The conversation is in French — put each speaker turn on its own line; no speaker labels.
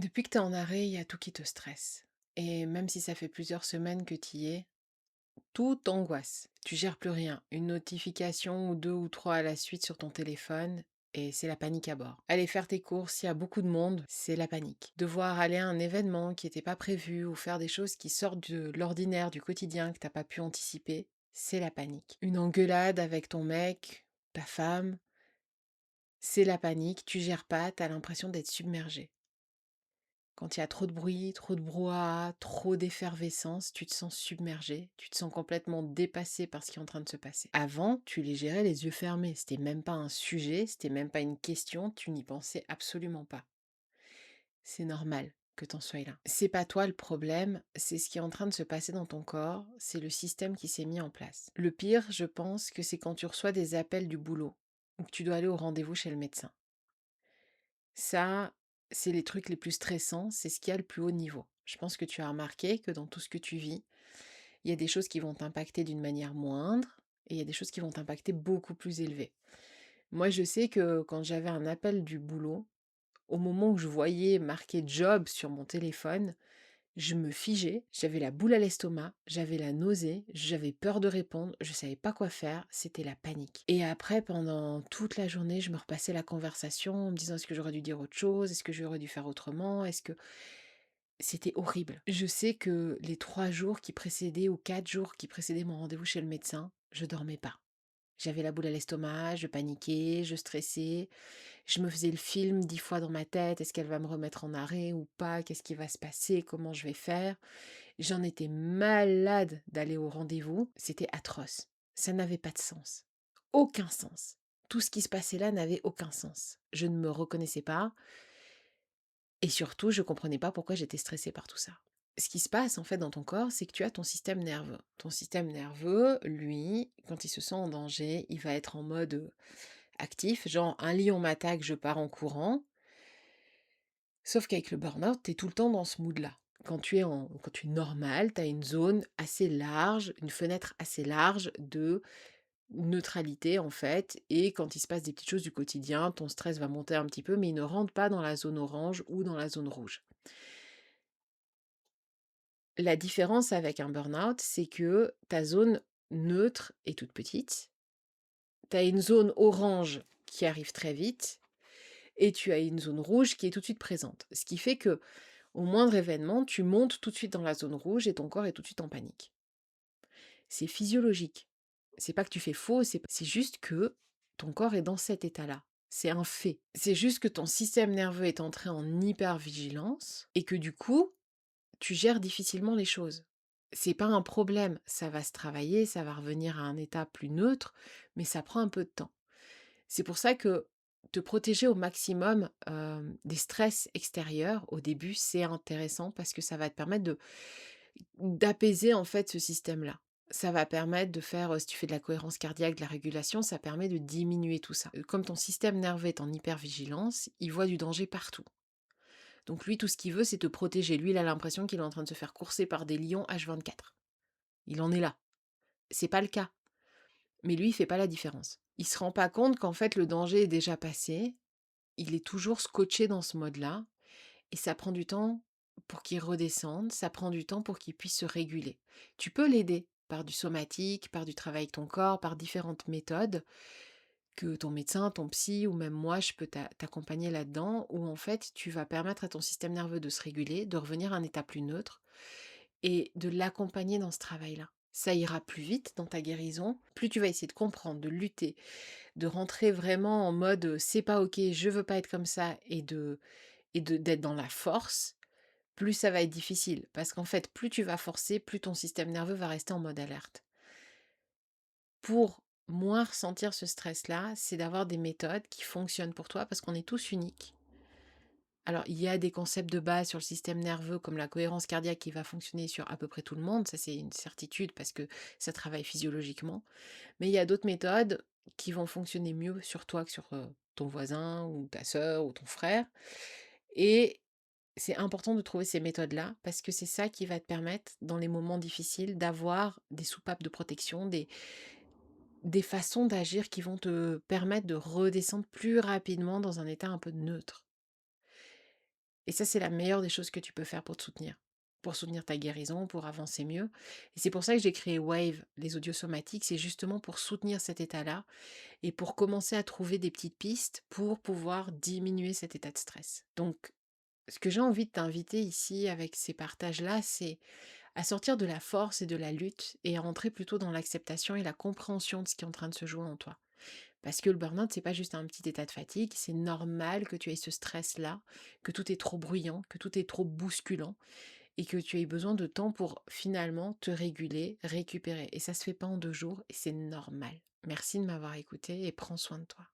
Depuis que tu es en arrêt, il y a tout qui te stresse. Et même si ça fait plusieurs semaines que tu y es, tout t'angoisse. Tu gères plus rien. Une notification ou deux ou trois à la suite sur ton téléphone et c'est la panique à bord. Aller faire tes courses, il y a beaucoup de monde, c'est la panique. Devoir aller à un événement qui n'était pas prévu ou faire des choses qui sortent de l'ordinaire, du quotidien que t'as pas pu anticiper, c'est la panique. Une engueulade avec ton mec, ta femme, c'est la panique. Tu gères pas, t'as l'impression d'être submergé. Quand il y a trop de bruit, trop de brouhaha, trop d'effervescence, tu te sens submergé, tu te sens complètement dépassé par ce qui est en train de se passer. Avant, tu les gérais les yeux fermés, c'était même pas un sujet, c'était même pas une question, tu n'y pensais absolument pas. C'est normal que t'en sois là. C'est pas toi le problème, c'est ce qui est en train de se passer dans ton corps, c'est le système qui s'est mis en place. Le pire, je pense que c'est quand tu reçois des appels du boulot ou que tu dois aller au rendez-vous chez le médecin. Ça, c'est les trucs les plus stressants, c'est ce qu'il y a le plus haut niveau. Je pense que tu as remarqué que dans tout ce que tu vis, il y a des choses qui vont t'impacter d'une manière moindre et il y a des choses qui vont t'impacter beaucoup plus élevées. Moi, je sais que quand j'avais un appel du boulot, au moment où je voyais marqué job sur mon téléphone, je me figeais, j'avais la boule à l'estomac, j'avais la nausée, j'avais peur de répondre, je savais pas quoi faire, c'était la panique. Et après, pendant toute la journée, je me repassais la conversation en me disant est-ce que j'aurais dû dire autre chose, est-ce que j'aurais dû faire autrement, est-ce que... C'était horrible. Je sais que les 3 jours qui précédaient ou 4 jours qui précédaient mon rendez-vous chez le médecin, je dormais pas. J'avais la boule à l'estomac, je paniquais, je stressais, je me faisais le film 10 fois dans ma tête, est-ce qu'elle va me remettre en arrêt ou pas, qu'est-ce qui va se passer, comment je vais faire. J'en étais malade d'aller au rendez-vous, c'était atroce. Ça n'avait pas de sens. Aucun sens. Tout ce qui se passait là n'avait aucun sens. Je ne me reconnaissais pas et surtout, je comprenais pas pourquoi j'étais stressée par tout ça. Ce qui se passe en fait dans ton corps, c'est que tu as ton système nerveux. Ton système nerveux, lui, quand il se sent en danger, il va être en mode actif, genre un lion m'attaque, je pars en courant. Sauf qu'avec le burn-out, tu es tout le temps dans ce mood-là. Quand tu es normal, tu as une zone assez large, une fenêtre assez large de neutralité en fait. Et quand il se passe des petites choses du quotidien, ton stress va monter un petit peu, mais il ne rentre pas dans la zone orange ou dans la zone rouge. La différence avec un burn-out, c'est que ta zone neutre est toute petite. Tu as une zone orange qui arrive très vite et tu as une zone rouge qui est tout de suite présente. Ce qui fait que au moindre événement, tu montes tout de suite dans la zone rouge et ton corps est tout de suite en panique. C'est physiologique. C'est pas que tu fais faux, c'est juste que ton corps est dans cet état-là. C'est un fait. C'est juste que ton système nerveux est entré en hypervigilance et que du coup, tu gères difficilement les choses. C'est pas un problème, ça va se travailler, ça va revenir à un état plus neutre, mais ça prend un peu de temps. C'est pour ça que te protéger au maximum des stress extérieurs au début, c'est intéressant parce que ça va te permettre d'apaiser en fait ce système-là. Ça va permettre de faire, si tu fais de la cohérence cardiaque, de la régulation, ça permet de diminuer tout ça. Comme ton système nerveux est en hypervigilance, il voit du danger partout. Donc lui, tout ce qu'il veut, c'est te protéger. Lui, il a l'impression qu'il est en train de se faire courser par des lions H24. Il en est là. C'est pas le cas. Mais lui, il fait pas la différence. Il se rend pas compte qu'en fait, le danger est déjà passé. Il est toujours scotché dans ce mode-là. Et ça prend du temps pour qu'il redescende. Ça prend du temps pour qu'il puisse se réguler. Tu peux l'aider par du somatique, par du travail avec ton corps, par différentes méthodes que ton médecin, ton psy ou même moi, je peux t'accompagner là-dedans, où en fait, tu vas permettre à ton système nerveux de se réguler, de revenir à un état plus neutre et de l'accompagner dans ce travail-là. Ça ira plus vite dans ta guérison, plus tu vas essayer de comprendre, de lutter, de rentrer vraiment en mode c'est pas ok, je veux pas être comme ça d'être dans la force, plus ça va être difficile. Parce qu'en fait, plus tu vas forcer, plus ton système nerveux va rester en mode alerte. Pour moins ressentir ce stress-là, c'est d'avoir des méthodes qui fonctionnent pour toi parce qu'on est tous uniques. Alors, il y a des concepts de base sur le système nerveux comme la cohérence cardiaque qui va fonctionner sur à peu près tout le monde, ça c'est une certitude parce que ça travaille physiologiquement. Mais il y a d'autres méthodes qui vont fonctionner mieux sur toi que sur ton voisin ou ta sœur ou ton frère. Et c'est important de trouver ces méthodes-là parce que c'est ça qui va te permettre, dans les moments difficiles, d'avoir des soupapes de protection, des façons d'agir qui vont te permettre de redescendre plus rapidement dans un état un peu neutre. Et ça, c'est la meilleure des choses que tu peux faire pour soutenir ta guérison, pour avancer mieux. Et c'est pour ça que j'ai créé Wave, les audios somatiques, c'est justement pour soutenir cet état-là et pour commencer à trouver des petites pistes pour pouvoir diminuer cet état de stress. Donc, ce que j'ai envie de t'inviter ici avec ces partages-là, c'est à sortir de la force et de la lutte et à entrer plutôt dans l'acceptation et la compréhension de ce qui est en train de se jouer en toi. Parce que le burn-out, c'est pas juste un petit état de fatigue, c'est normal que tu aies ce stress-là, que tout est trop bruyant, que tout est trop bousculant et que tu aies besoin de temps pour finalement te réguler, récupérer. Et ça se fait pas en 2 jours et c'est normal. Merci de m'avoir écouté et prends soin de toi.